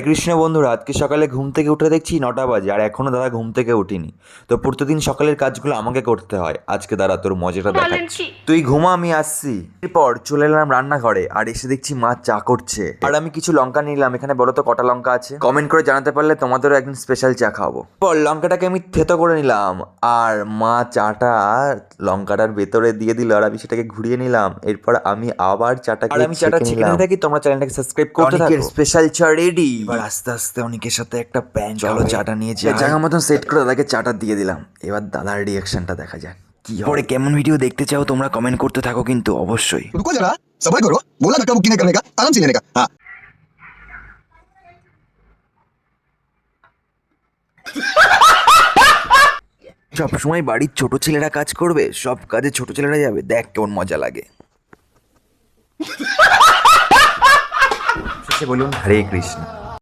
কৃষ্ণ বন্ধুরা, আজকে সকালে ঘুম থেকে উঠে দেখছি 9টা বাজে আর এখনো দাদা ঘুম থেকে উঠিনি। তো প্রতিদিন সকালের কাজগুলো আমাকে করতে হয়। আজকে দাদা তোর মজাটা দেখাচ্ছি। তুই ঘুমা, আমি আসছি। এরপর চলে এলাম রান্নাঘরে আর এসে দেখছি মা চা করছে আর আমি কিছু লঙ্কা নিলাম। এখানে বলো তো কটা লঙ্কা আছে? কমেন্ট করে জানাতে পারলে তোমাদেরও একদিন স্পেশাল চা খাওয়াবো। পর লঙ্কাটাকে আমি থেতো করে নিলাম আর মা চাটা লঙ্কাটার ভেতরে দিয়ে দিল আর আমি সেটাকে ঘুরিয়ে নিলাম। এরপর আমি আবার চাটাকে ছেঁকে নিতে থাকি। তোমরা চ্যানেলটাকে সাবস্ক্রাইব করতে থাকো। স্পেশাল চা রেডি। এবার আস্তে আস্তে অনেকের সাথে একটা প্যান চলো চাটা নিয়ে যাই। জায়গা মতন সেট করে দাদাকে চাটা দিয়ে দিলাম। এবার দাদার রিয়াকশনটা দেখা যাক কি হয়। পরে কেমন ভিডিও দেখতে চাও তোমরা কমেন্ট করতে থাকো কিন্তু অবশ্যই। रुको जरा सब्र करो। बोला धक्का बुक्की नहीं करने का, आराम से लेने का। हाँ সব সময় বাড়ির ছোট ছেলেরা কাজ করবে, সব কাজে ছোট ছেলেরা যাবে, দেখ কেমন মজা লাগে। শেষে বলুন হরে কৃষ্ণ।